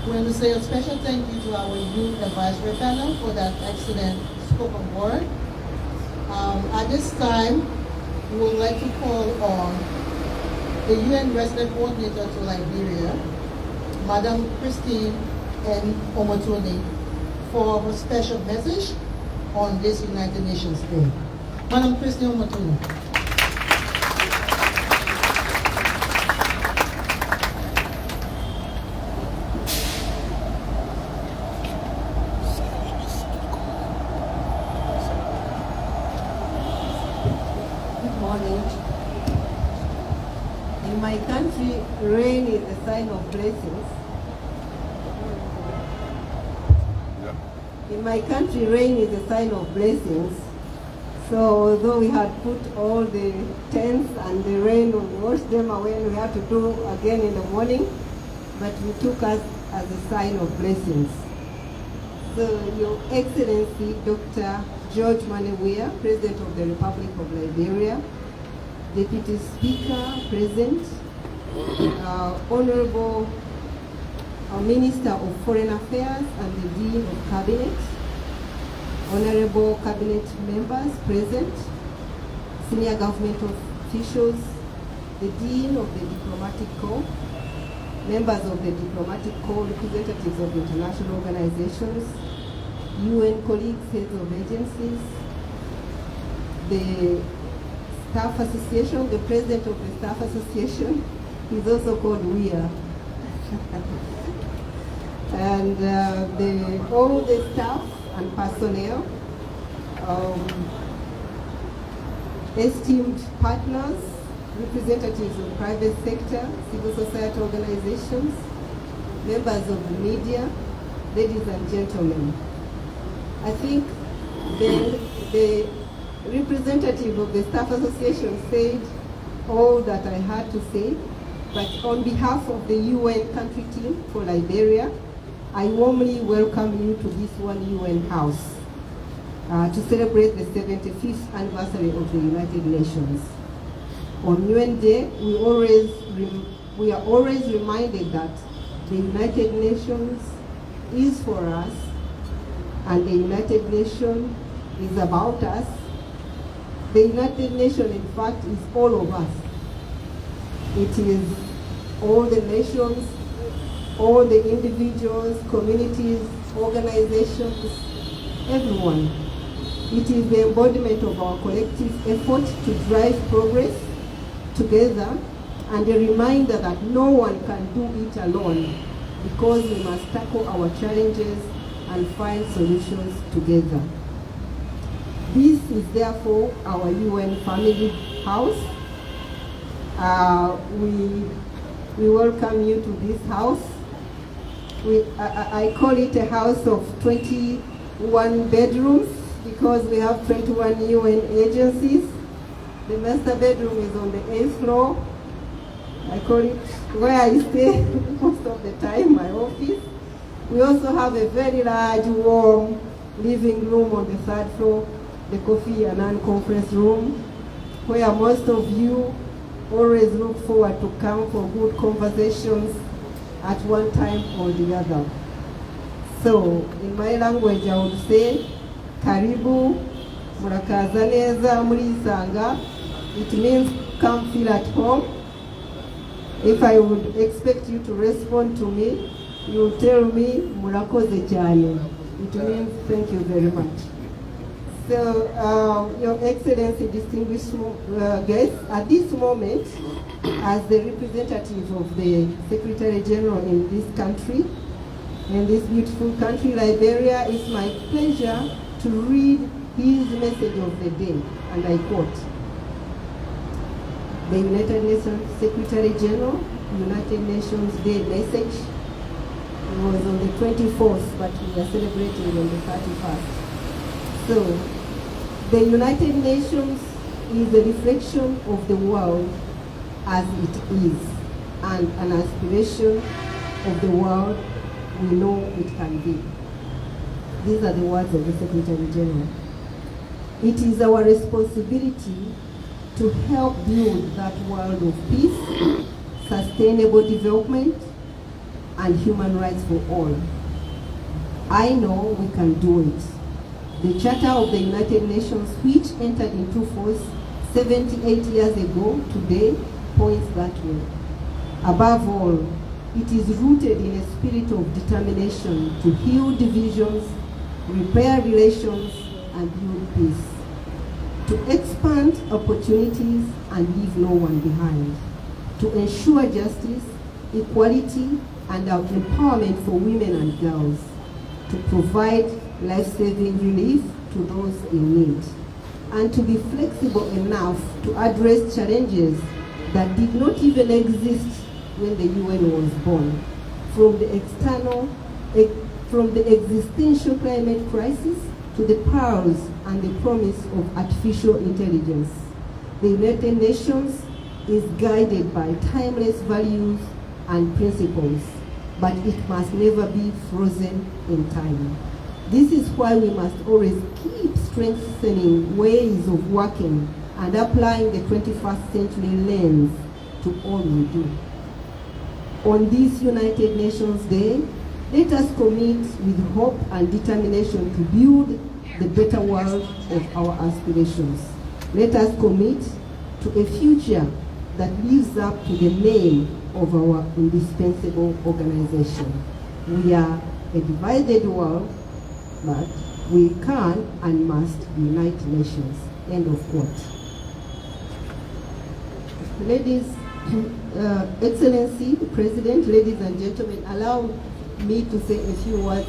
We want to say a special thank you to our youth advisory panel for that excellent spoken word. At this time, we would like to call on the UN Resident Coordinator to Liberia, Madam Christine N. Omotoni, for her special message on this United Nations Day. Madam Christine Omotoni. In my country, rain is a sign of blessings. In my country, rain is a sign of blessings. So although we had put all the tents and the rain, we washed them away and we had to do again in the morning, but we took us as a sign of blessings. So Your Excellency, Dr. George Weah, President of the Republic of Liberia, Deputy Speaker present, Honorable Minister of Foreign Affairs and the Dean of Cabinet, Honorable Cabinet members present, senior government officials, the Dean of the Diplomatic Corps, members of the Diplomatic Corps, representatives of international organizations, UN colleagues, heads of agencies, the Staff Association, the President of the Staff Association, is also called Weah. And all the staff and personnel, esteemed partners, representatives of private sector, civil society organizations, members of the media, ladies and gentlemen. I think the representative of the Staff Association said all that I had to say, but on behalf of the UN country team for Liberia, I warmly welcome you to this one UN house to celebrate the 75th anniversary of the United Nations. On UN Day, we are always reminded that the United Nations is for us, and the United Nations is about us. The United Nations, in fact, is all of us. It is all the nations, all the individuals, communities, organizations, everyone. It is the embodiment of our collective effort to drive progress together, and a reminder that no one can do it alone, because we must tackle our challenges and find solutions together. This is therefore our UN family house. We welcome you to this house. I call it a house of 21 bedrooms because we have 21 UN agencies. The master bedroom is on the 8th floor. I call it where I stay most of the time, my office. We also have a very large, warm living room on the 3rd floor, the coffee and conference room, where most of you always look forward to come for good conversations at one time or the other. So, in my language, I would say, Karibu, Murakaza neza, Murisanga. It means come feel at home. If I would expect you to respond to me, you tell me, Murakoze cyane. It means thank you very much. So, Your Excellency, distinguished guests, at this moment, as the representative of the Secretary General in this country, in this beautiful country, Liberia, it's my pleasure to read his message of the day, and I quote, the United Nations Secretary General, United Nations Day message. It was on the 24th, but we are celebrating on the 31st. So, the United Nations is a reflection of the world as it is, and an aspiration of the world we know it can be. These are the words of the Secretary General. It is our responsibility to help build that world of peace, sustainable development, and human rights for all. I know we can do it. The Charter of the United Nations, which entered into force 78 years ago today, points that way. Above all, it is rooted in a spirit of determination to heal divisions, repair relations, and build peace, to expand opportunities and leave no one behind, to ensure justice, equality, and empowerment for women and girls, to provide life-saving relief to those in need, and to be flexible enough to address challenges that did not even exist when the UN was born, from the existential climate crisis to the perils and the promise of artificial intelligence. The United Nations is guided by timeless values and principles, but it must never be frozen in time. This is why we must always keep strengthening ways of working and applying the 21st century lens to all we do. On this United Nations Day, let us commit with hope and determination to build the better world of our aspirations. Let us commit to a future that lives up to the name of our indispensable organization. We are a divided world, but we can and must unite nations. End of quote. Ladies, Excellency, President, ladies and gentlemen, allow me to say a few words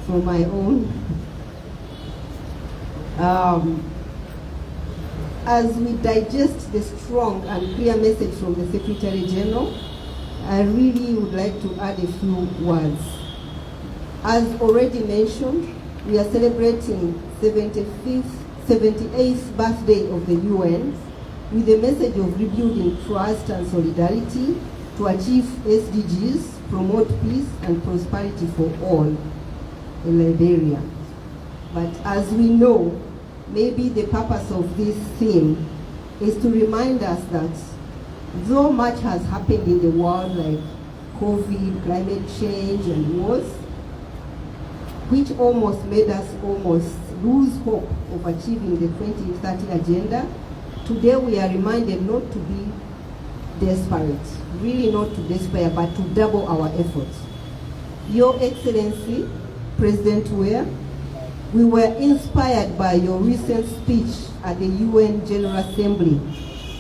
from my own. As we digest the strong and clear message from the Secretary General, I really would like to add a few words. As already mentioned, we are celebrating 78th birthday of the UN with a message of rebuilding trust and solidarity to achieve SDGs, promote peace and prosperity for all in Liberia. But as we know, maybe the purpose of this theme is to remind us that though much has happened in the world, like COVID, climate change, and wars, which almost made us lose hope of achieving the 2030 agenda, today we are reminded not to be desperate, really not to despair, but to double our efforts. Your Excellency, President Weah, we were inspired by your recent speech at the UN General Assembly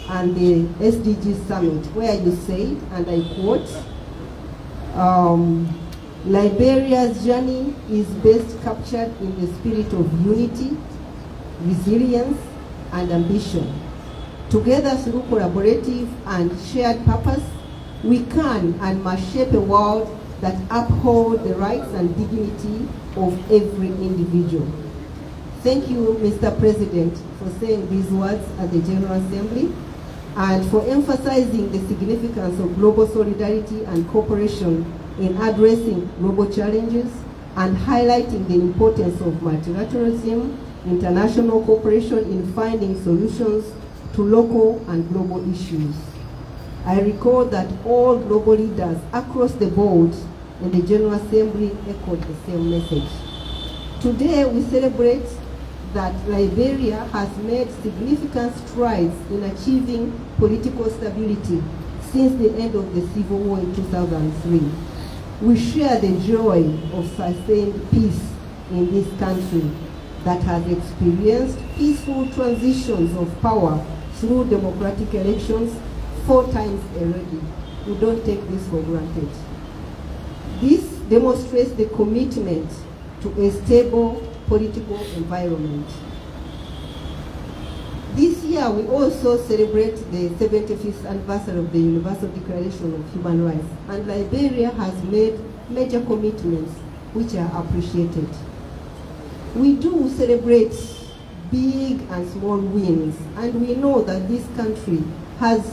and the SDG Summit, where you said, and I quote, Liberia's journey is best captured in the spirit of unity, resilience, and ambition. Together through collaborative and shared purpose, we can and must shape a world that upholds the rights and dignity of every individual. Thank you, Mr. President, for saying these words at the General Assembly and for emphasizing the significance of global solidarity and cooperation in addressing global challenges and highlighting the importance of multilateralism, international cooperation in finding solutions to local and global issues. I recall that all global leaders across the board in the General Assembly echoed the same message. Today we celebrate that Liberia has made significant strides in achieving political stability since the end of the civil war in 2003. We share the joy of sustained peace in this country that has experienced peaceful transitions of power through democratic elections 4 times already. We don't take this for granted. This demonstrates the commitment to a stable political environment. This year, we also celebrate the 75th anniversary of the Universal Declaration of Human Rights, and Liberia has made major commitments which are appreciated. We do celebrate big and small wins, and we know that this country has,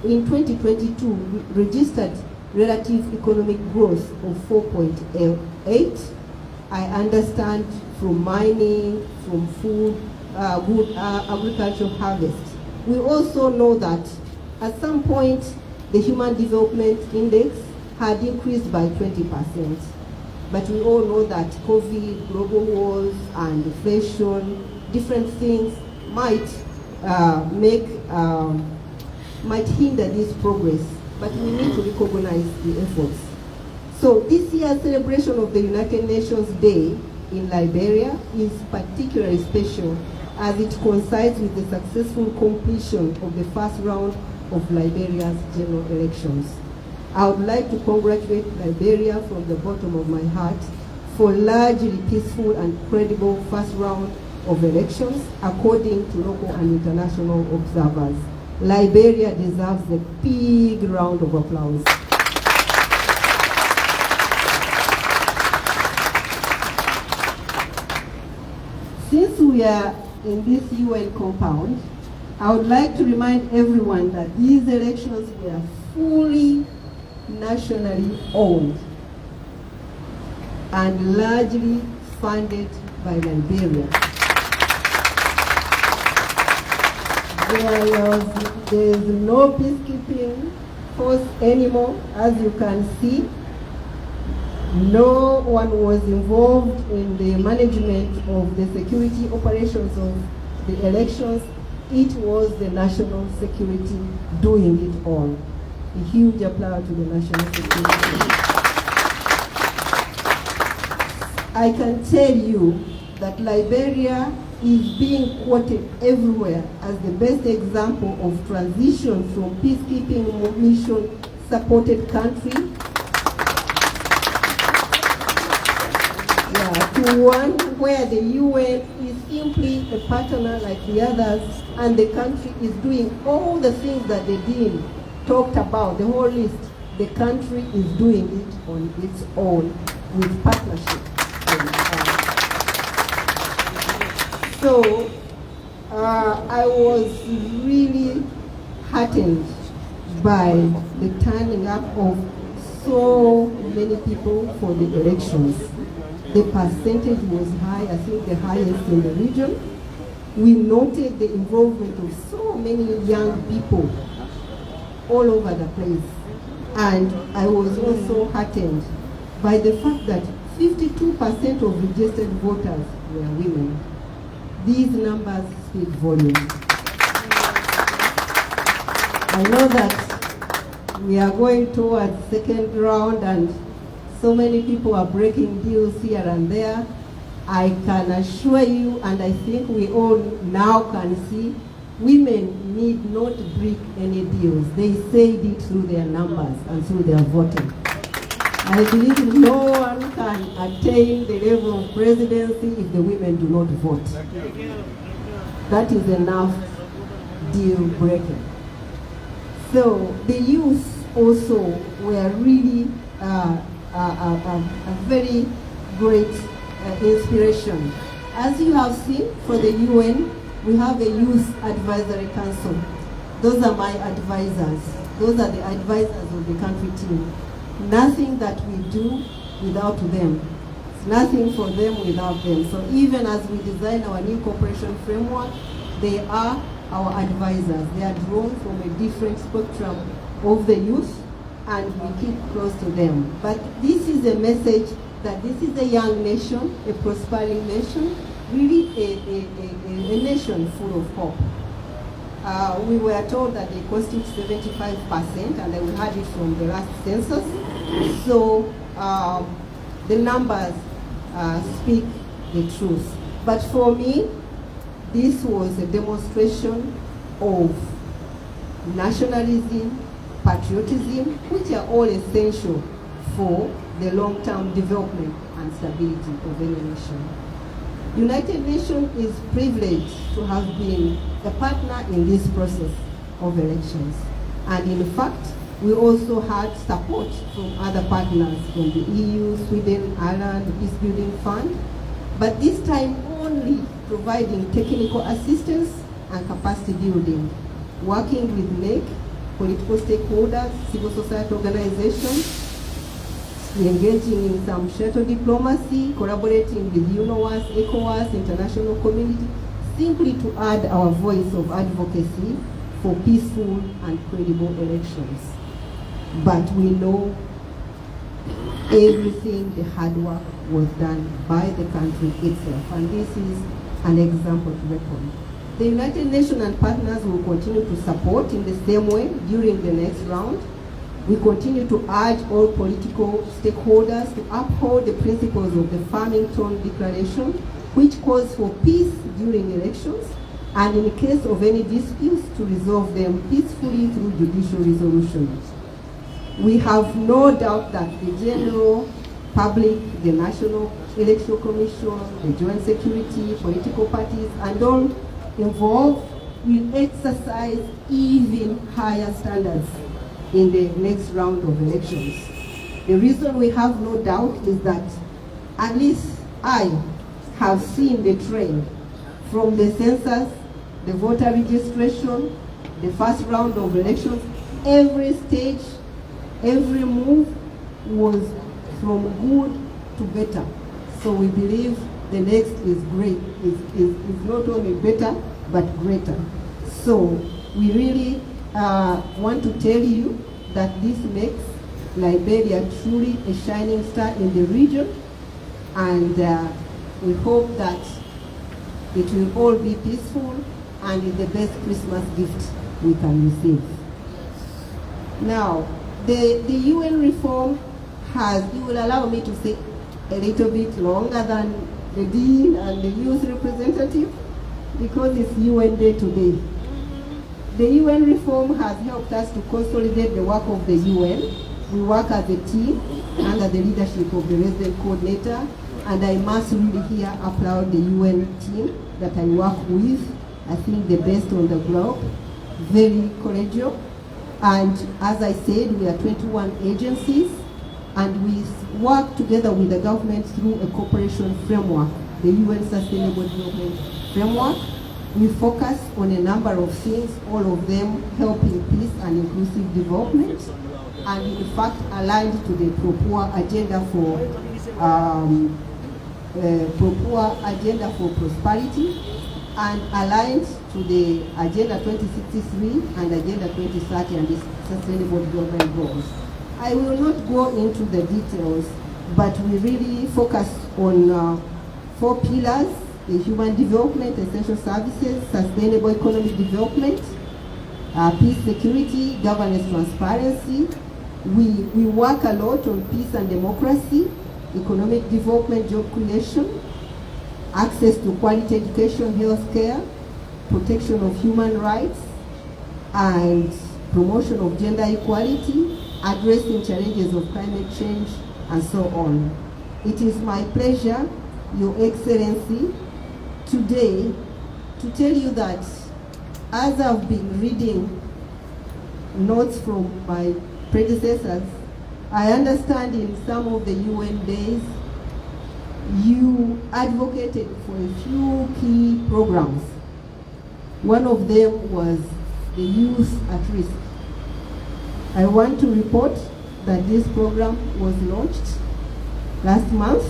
in 2022, registered relative economic growth of 4.8. I understand from mining, from food, good agricultural harvest. We also know that at some point the Human Development Index had increased by 20%. But we all know that COVID, global wars, and inflation, different things might might hinder this progress. But we need to recognize the efforts. So this year's celebration of the United Nations Day in Liberia is particularly special as it coincides with the successful completion of the first round of Liberia's general elections. I would like to congratulate Liberia from the bottom of my heart for largely peaceful and credible first round of elections according to local and international observers. Liberia deserves a big round of applause. Since we are in this UN compound, I would like to remind everyone that these elections were fully nationally owned and largely funded by Liberia. There is no peacekeeping force anymore, as you can see. No one was involved in the management of the security operations of the elections. It was the national security doing it all. A huge applause to the national security. I can tell you that Liberia is being quoted everywhere as the best example of transition from peacekeeping mission supported country to one where the UN is simply a partner like the others, and the country is doing all the things that the Dean talked about, the whole list. The country is doing it on its own with partnership. So I was really heartened by the turning up of so many people for the elections. The percentage was high, I think the highest in the region. We noted the involvement of so many young people all over the place. And I was also heartened by the fact that 52% of registered voters were women. These numbers speak volumes. I know that we are going towards second round and so many people are breaking deals here and there. I can assure you, and I think we all now can see, women need not break any deals. They said it through their numbers and through their voting. I believe no one can attain the level of presidency if the women do not vote. That is enough deal breaking. So the youth also were really a very great inspiration. As you have seen, for the UN, we have a Youth Advisory Council. Those are my advisors. Those are the advisors of the country team. Nothing that we do without them. It's nothing for them without them. So even as we design our new cooperation framework, they are our advisors. They are drawn from a different spectrum of the youth, and we keep close to them. But this is a message that this is a young nation, a prospering nation, really a nation full of hope. We were told that they constitute 75%, and we had it from the last census. So the numbers speak the truth. But for me, this was a demonstration of nationalism, patriotism, which are all essential for the long-term development and stability of any nation. United Nations is privileged to have been a partner in this process of elections. And in fact, we also had support from other partners, from the EU, Sweden, Ireland, the Peace Building Fund, but this time only providing technical assistance and capacity building, working with NEC, political stakeholders, civil society organizations, engaging in some shuttle diplomacy, collaborating with UNOWAS, ECOWAS, international community, simply to add our voice of advocacy for peaceful and credible elections. But we know everything, the hard work was done by the country itself, and this is an example to record. The United Nations and partners will continue to support in the same way during the next round. We continue to urge all political stakeholders to uphold the principles of the Farmington Declaration, which calls for peace during elections, and in case of any disputes, to resolve them peacefully through judicial resolutions. We have no doubt that the general public, the National Electoral Commission, the Joint Security, political parties, and all involved will exercise even higher standards in the next round of elections. The reason we have no doubt is that at least I have seen the trend from the census, the voter registration, the first round of elections. Every stage, every move was from good to better. So we believe the next is great, is not only better, but greater. So we really want to tell you that this makes Liberia truly a shining star in the region, and we hope that it will all be peaceful and is the best Christmas gift we can receive. Now, the UN reform has, you will allow me to say a little bit longer than the Dean and the youth representative, because it's UN Day today. The UN reform has helped us to consolidate the work of the UN. We work as a team under the leadership of the resident coordinator, and I must really here applaud the UN team that I work with. I think the best on the globe, very collegial. And as I said, we are 21 agencies, and we work together with the government through a cooperation framework, the UN Sustainable Development Framework. We focus on a number of things, all of them helping peace and inclusive development, and in fact aligned to the Pro-Poor agenda for prosperity, and aligned to the Agenda 2063 and Agenda 2030 and the Sustainable Development Goals. I will not go into the details, but we really focus on 4 pillars: the human development, essential services, sustainable economic development, peace, security, governance, transparency. We work a lot on peace and democracy, economic development, job creation, access to quality education, health care, protection of human rights, and promotion of gender equality, addressing challenges of climate change, and so on. It is my pleasure, Your Excellency, today to tell you that as I've been reading notes from my predecessors, I understand in some of the UN days you advocated for a few key programs. One of them was the youth at risk. I want to report that this program was launched last month,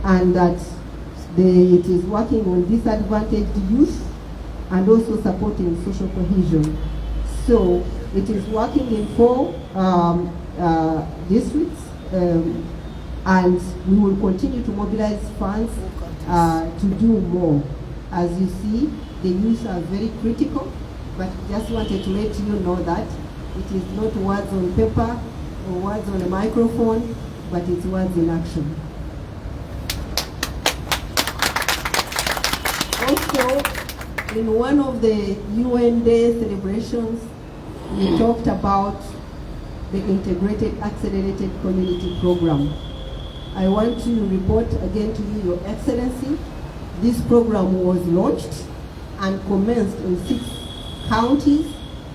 and that it is working on disadvantaged youth and also supporting social cohesion. So it is working in 4 districts, and we will continue to mobilize funds to do more. As you see, the youth are very critical, but just wanted to let you know that it is not words on paper or words on a microphone, but it's words in action. Also, in one of the UN Day celebrations, we talked about the Integrated Accelerated Community Program. I want to report again to you, Your Excellency, this program was launched and commenced in 6 counties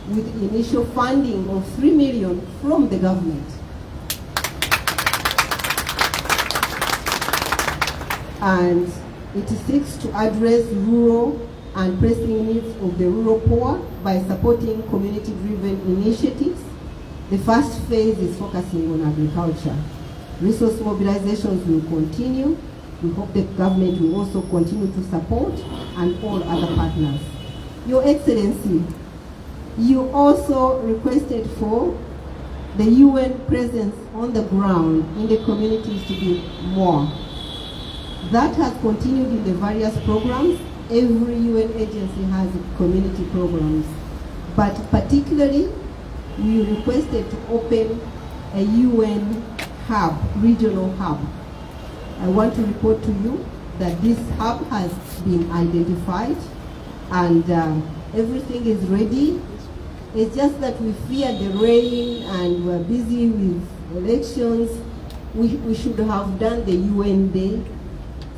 with initial funding of $3 million from the government. And it seeks to address rural and pressing needs of the rural poor by supporting community-driven initiatives. The first phase is focusing on agriculture. Resource mobilizations will continue. We hope the government will also continue to support, and all other partners. Your Excellency, you also requested for the UN presence on the ground in the communities to be more. That has continued in the various programs. Every UN agency has community programs. But particularly, we requested to open a UN hub, regional hub. I want to report to you that this hub has been identified and everything is ready. It's just that we fear the rain and we're busy with elections. We should have done the UN Day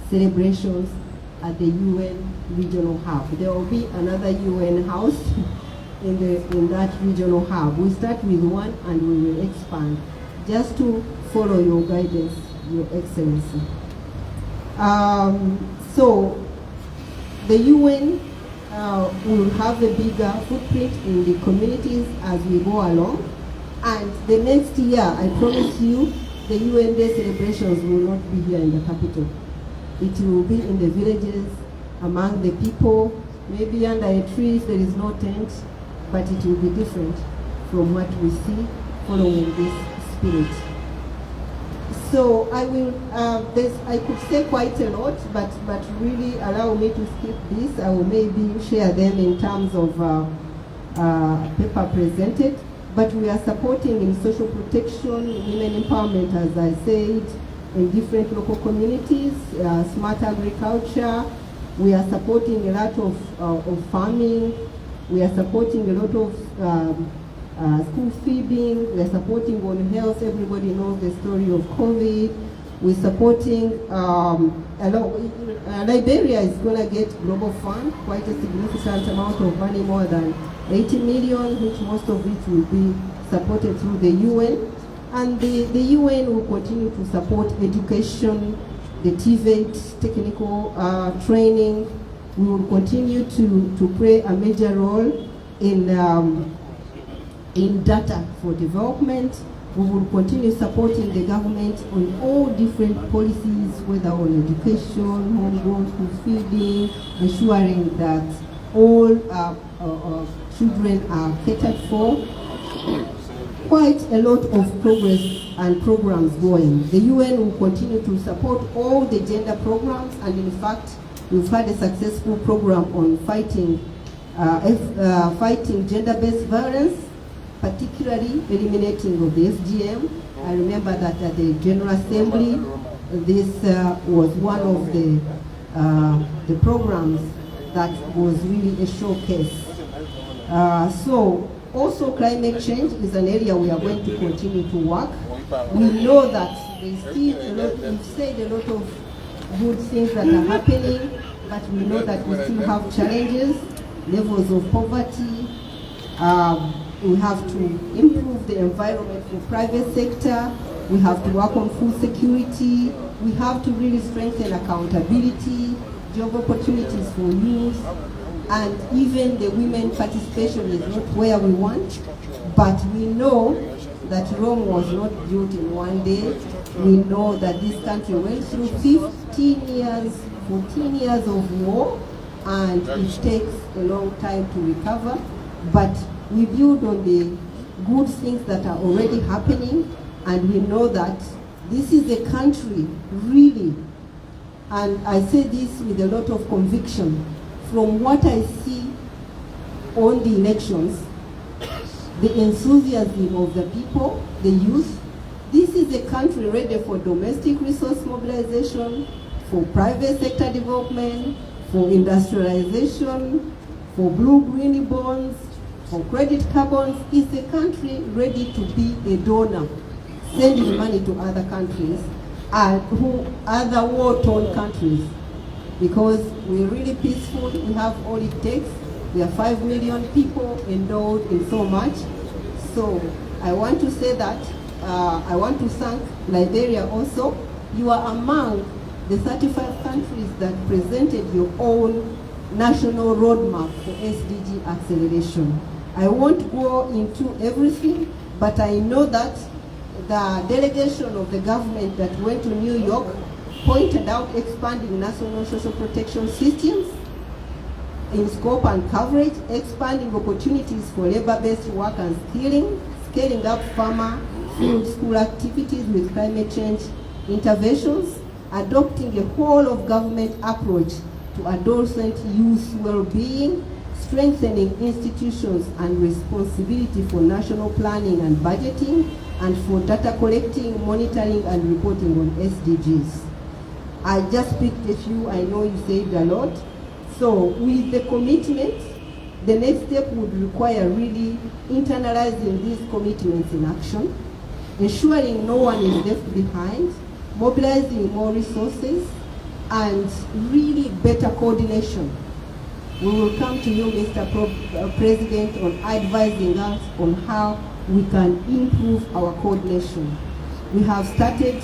celebrations at the UN regional hub. There will be another UN house in that regional hub. We start with one and we will expand, just to follow your guidance, Your Excellency. So the UN will have a bigger footprint in the communities as we go along. And the next year, I promise you, the UN Day celebrations will not be here in the capital. It will be in the villages, among the people, maybe under a tree if there is no tent, but it will be different from what we see following this spirit. So I will, I could say quite a lot, but really allow me to skip this. I will maybe share them in terms of paper presented. But we are supporting in social protection, women empowerment, as I said, in different local communities, smart agriculture. We are supporting a lot of farming. We are supporting a lot of school feeding. We are supporting on health. Everybody knows the story of COVID. We're supporting a lot. Liberia is going to get Global Fund, quite a significant amount of money, more than 80 million, which most of it will be supported through the UN. And the UN will continue to support education, the TVET, technical training. We will continue to play a major role in data for development. We will continue supporting the government on all different policies, whether on education, homegrown school feeding, ensuring that all children are catered for. Quite a lot of progress and programs going. The UN will continue to support all the gender programs, and in fact, we've had a successful program on fighting gender-based violence, particularly eliminating of the FGM. I remember that at the General Assembly, this was one of the programs that was really a showcase. So also climate change is an area we are going to continue to work. We know that there's still a lot, we've said a lot of good things that are happening, but we know that we still have challenges, levels of poverty. We have to improve the environment for private sector. We have to work on food security. We have to really strengthen accountability, job opportunities for youth, and even the women participation is not where we want, but we know that Rome was not built in one day. We know that this country went through 15 years, 14 years of war, and it takes a long time to recover, but we build on the good things that are already happening, and we know that this is a country, really, and I say this with a lot of conviction, from what I see on the elections, the enthusiasm of the people, the youth, this is a country ready for domestic resource mobilization, for private sector development, for industrialization, for blue-green bonds, for credit carbons. It's a country ready to be a donor, sending money to other countries and other war-torn countries, because we're really peaceful. We have all it takes. We are 5 million people endowed in so much. So I want to say that I want to thank Liberia also. You are among the 35 countries that presented your own national roadmap for SDG acceleration. I won't go into everything, but I know that the delegation of the government that went to New York pointed out expanding national social protection systems in scope and coverage, expanding opportunities for labor-based work and scaling up farmer field school activities with climate change interventions, adopting a whole of government approach to adolescent youth well-being, strengthening institutions and responsibility for national planning and budgeting, and for data collecting, monitoring, and reporting on SDGs. I just picked a few. I know you said a lot. So with the commitment, the next step would require really internalizing these commitments in action, ensuring no one is left behind, mobilizing more resources, and really better coordination. We will come to you, Mr. President, on advising us on how we can improve our coordination. We have started,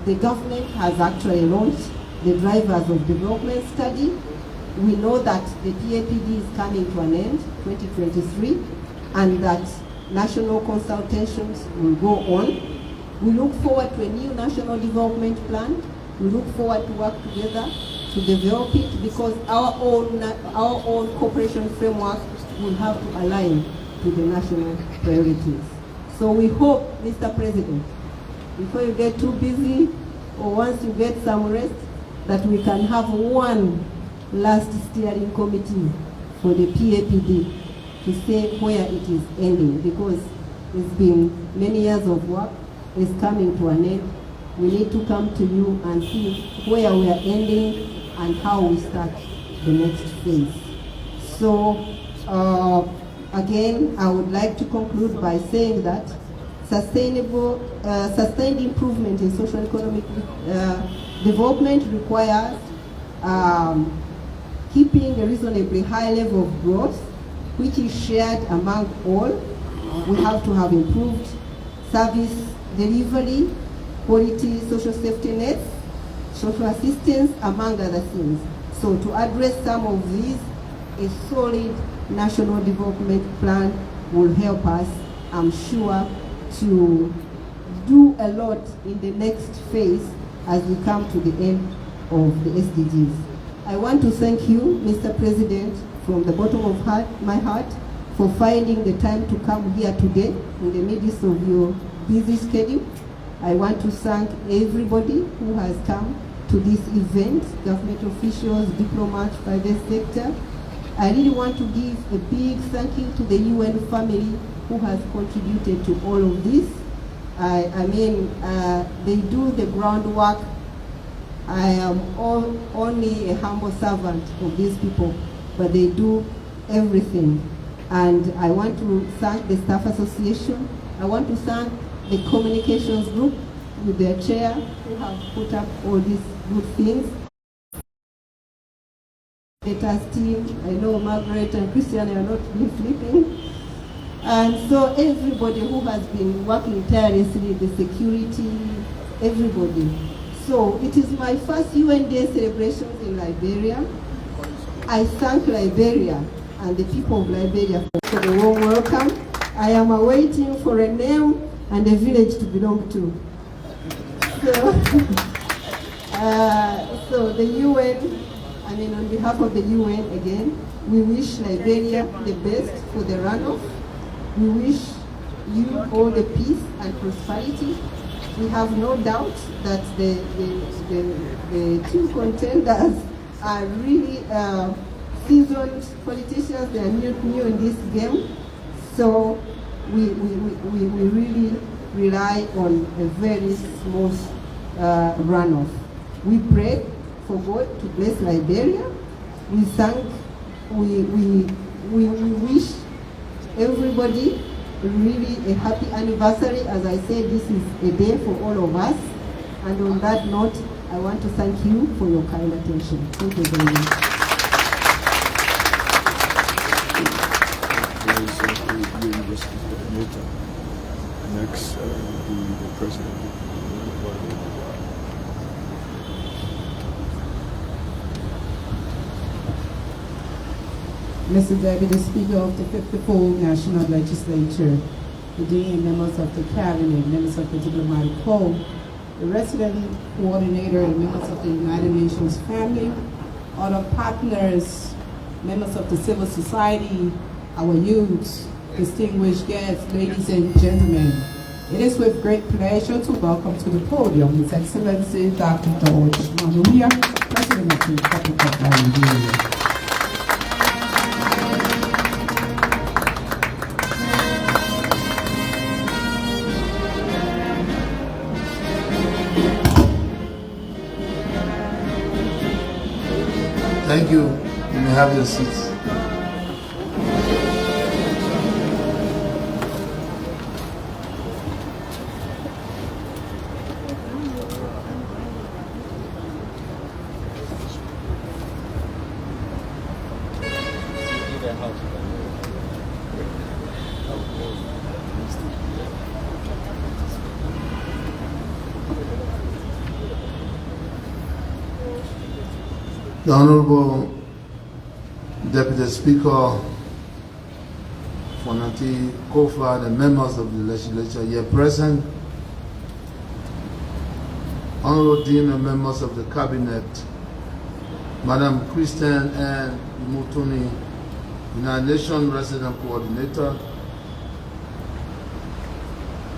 the government has actually launched the Drivers of Development study. We know that the PAPD is coming to an end, 2023, and that national consultations will go on. We look forward to a new national development plan. We look forward to work together to develop it, because our own cooperation framework will have to align to the national priorities. So we hope, Mr. President, before you get too busy or once you get some rest, that we can have one last steering committee for the PAPD to say where it is ending, because it's been many years of work, it's coming to an end. We need to come to you and see where we are ending and how we start the next phase. So again, I would like to conclude by saying that sustained improvement in social economic development requires keeping a reasonably high level of growth, which is shared among all. We have to have improved service delivery, quality social safety nets, social assistance, among other things. So to address some of these, a solid national development plan will help us, I'm sure, to do a lot in the next phase as we come to the end of the SDGs. I want to thank you, Mr. President, from the bottom of my heart, for finding the time to come here today in the midst of your busy schedule. I want to thank everybody who has come to this event, government officials, diplomats, private sector. I really want to give a big thank you to the UN family who has contributed to all of this. I mean, they do the groundwork. I am only a humble servant of these people, but they do everything. And I want to thank the Staff Association. I want to thank the communications group with their chair, who have put up all these good things. The task team, I know Margaret and Christian are not been sleeping. And so everybody who has been working tirelessly, the security, everybody. So it is my first UN Day celebrations in Liberia. I thank Liberia and the people of Liberia for the warm welcome. I am awaiting for a name and a village to belong to. So the UN, I mean, on behalf of the UN again, we wish Liberia the best for the runoff. We wish you all the peace and prosperity. We have no doubt that the two contenders are really seasoned politicians. They are new in this game. So we really rely on a very smooth runoff. We pray for God to bless Liberia. We wish everybody really a happy anniversary. As I said, this is a day for all of us. And on that note, I want to thank you for your kind attention. Thank you very much. Next, the president. Mr. Deputy Speaker of the 54th National Legislature, the Dean, members of the Cabinet, members of the Diplomatic Corps, the Resident Coordinator, and members of the United Nations family, other partners, members of the civil society, our youths, distinguished guests, ladies and gentlemen, it is with great pleasure to welcome to the podium His Excellency Dr. George Monrovia, President of the Republic of Liberia. Thank you. You may have your seats. The Honorable Deputy Speaker, Fonati Kofa, the members of the legislature here present, Honorable Dean and members of the Cabinet, Madam Christian and Mutuni, United Nations Resident Coordinator,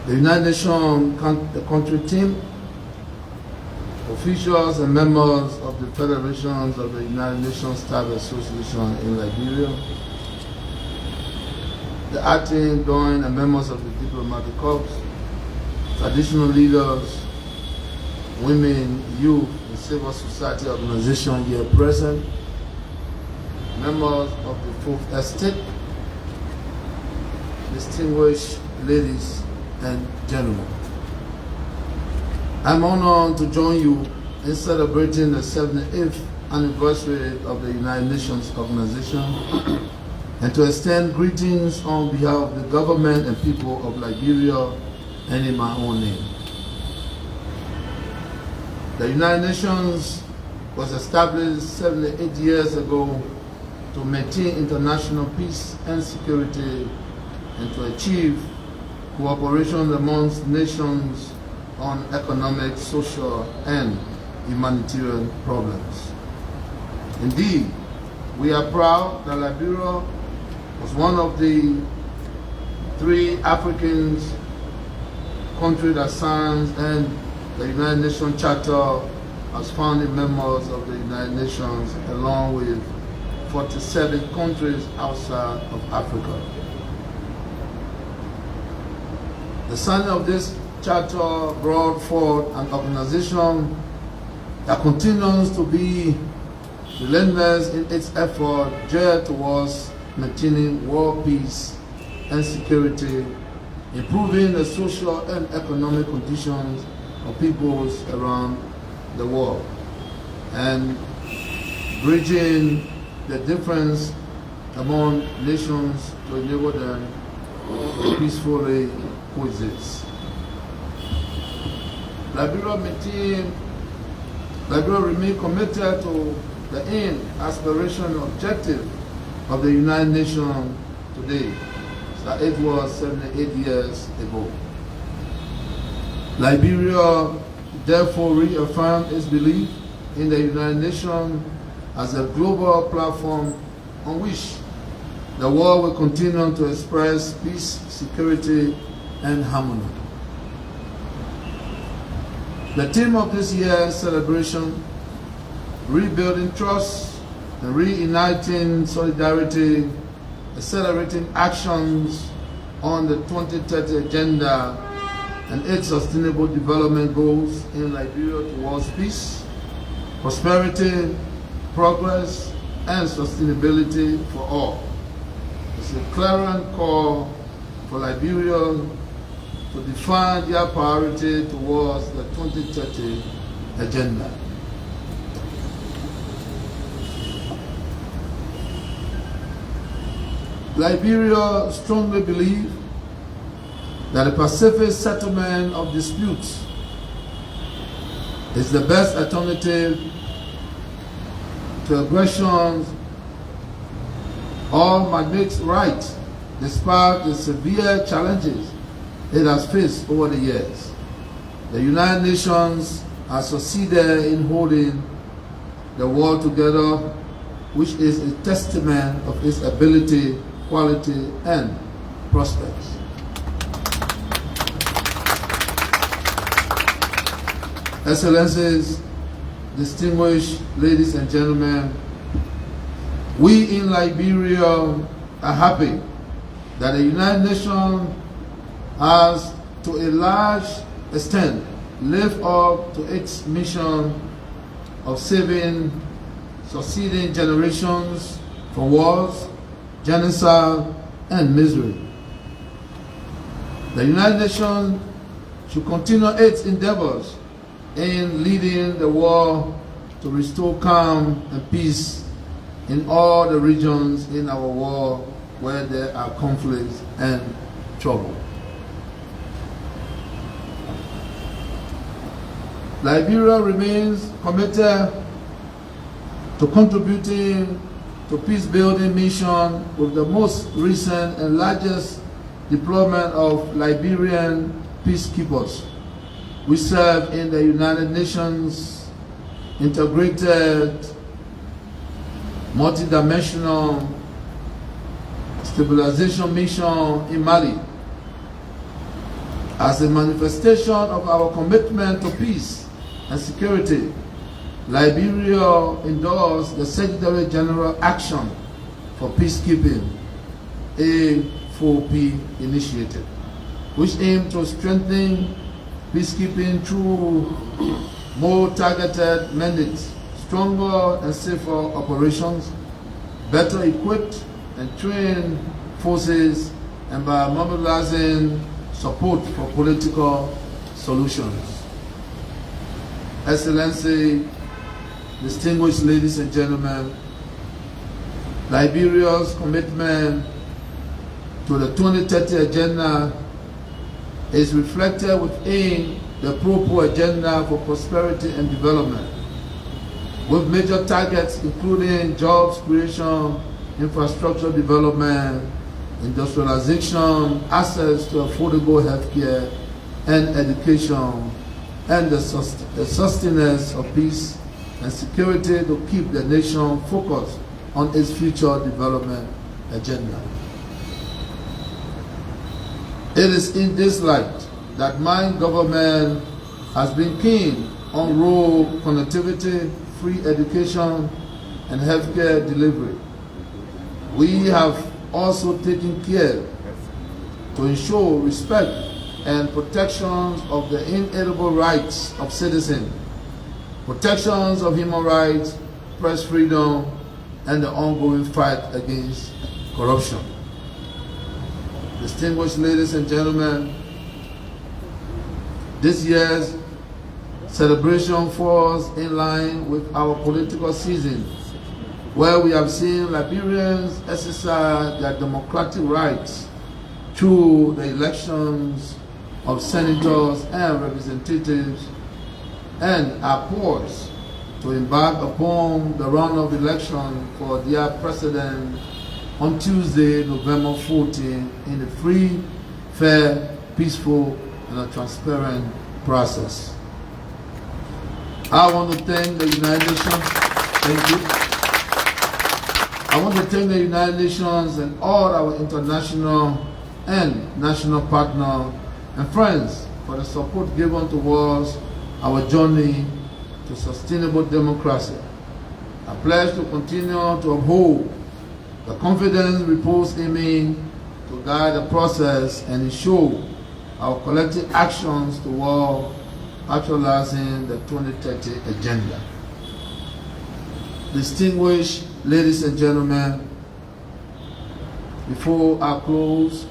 the United Nations country team, officials and members of the Federations of the United Nations Staff Association in Liberia, the acting, joint, and members of the diplomatic corps, traditional leaders, women, youth, and civil society organizations here present, members of the Fourth Estate, distinguished ladies and gentlemen. I'm honored to join you in celebrating the 78th anniversary of the United Nations Organization and to extend greetings on behalf of the government and people of Liberia and in my own name. The United Nations was established 78 years ago to maintain international peace and security and to achieve cooperation amongst nations on economic, social, and humanitarian problems. Indeed, we are proud that Liberia was one of the 3 African countries that signed and the United Nations Charter as founding members of the United Nations, along with 47 countries outside of Africa. The signing of this charter brought forth an organization that continues to be relentless in its effort geared towards maintaining world peace and security, improving the social and economic conditions of peoples around the world, and bridging the difference among nations to enable them to peacefully coexist. Liberia remains committed to the aim, aspiration, and objective of the United Nations today, that it was 78 years ago. Liberia therefore reaffirmed its belief in the United Nations as a global platform on which the world will continue to express peace, security, and harmony. The theme of this year's celebration, rebuilding trust and reuniting solidarity, accelerating actions on the 2030 agenda and its sustainable development goals in Liberia towards peace, prosperity, progress, and sustainability for all. It's a clarion call for Liberia to define their priority towards the 2030 agenda. Liberia strongly believes that a pacific settlement of disputes is the best alternative to aggression. All might make right despite the severe challenges it has faced over the years. The United Nations has succeeded in holding the world together, which is a testament of its ability, quality, and prospects. Excellencies, distinguished ladies and gentlemen, we in Liberia are happy that the United Nations has, to a large extent, lived up to its mission of saving succeeding generations from wars, genocide, and misery. The United Nations should continue its endeavors in leading the war to restore calm and peace in all the regions in our war where there are conflicts and trouble. Liberia remains committed to contributing to peace-building mission with the most recent and largest deployment of Liberian peacekeepers. We serve in the United Nations integrated, multidimensional stabilization mission in Mali. As a manifestation of our commitment to peace and security, Liberia endorsed the Secretary General Action for Peacekeeping, A4P initiative, which aimed to strengthen peacekeeping through more targeted mandates, stronger and safer operations, better equipped and trained forces, and by mobilizing support for political solutions. Excellency, distinguished ladies and gentlemen, Liberia's commitment to the 2030 Agenda is reflected within the Pro Agenda for Prosperity and Development, with major targets including jobs creation, infrastructure development, industrialization, access to affordable healthcare and education, and the sustenance of peace and security to keep the nation focused on its future development agenda. It is in this light that my government has been keen on rural connectivity, free education, and healthcare delivery. We have also taken care to ensure respect and protections of the inalienable rights of citizens, protections of human rights, press freedom, and the ongoing fight against corruption. Distinguished ladies and gentlemen, this year's celebration falls in line with our political season, where we have seen Liberians exercise their democratic rights through the elections of senators and representatives, and are poised to embark upon the round of election for their president on Tuesday, November 14, in a free, fair, peaceful, and a transparent process. I want to thank the United Nations. Thank you. I want to thank the United Nations and all our international and national partners and friends for the support given towards our journey to sustainable democracy. I pledge to continue to uphold the confidence reposed in me to guide the process and ensure our collective actions toward actualizing the 2030 Agenda. Distinguished ladies and gentlemen, before I close,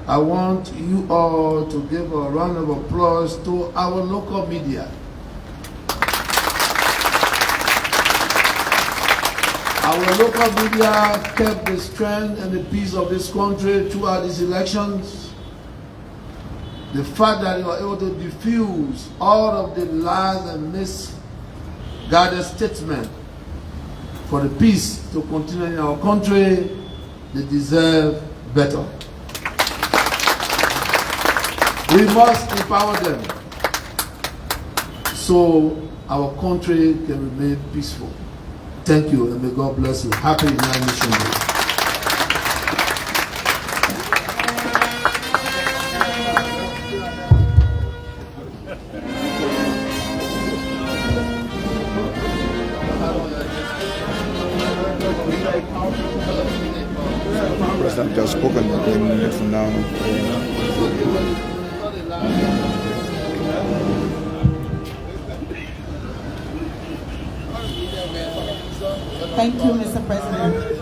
I want you all to give a round of applause to our local media. Our local media kept the strength and the peace of this country throughout these elections. The fact that they were able to diffuse all of the lies and misguided statements for the peace to continue in our country, they deserve better. We must empower them so our country can remain peaceful. Thank you, and may God bless you. Happy United Nations Day. I've just spoken for now. Thank you, Mr. President.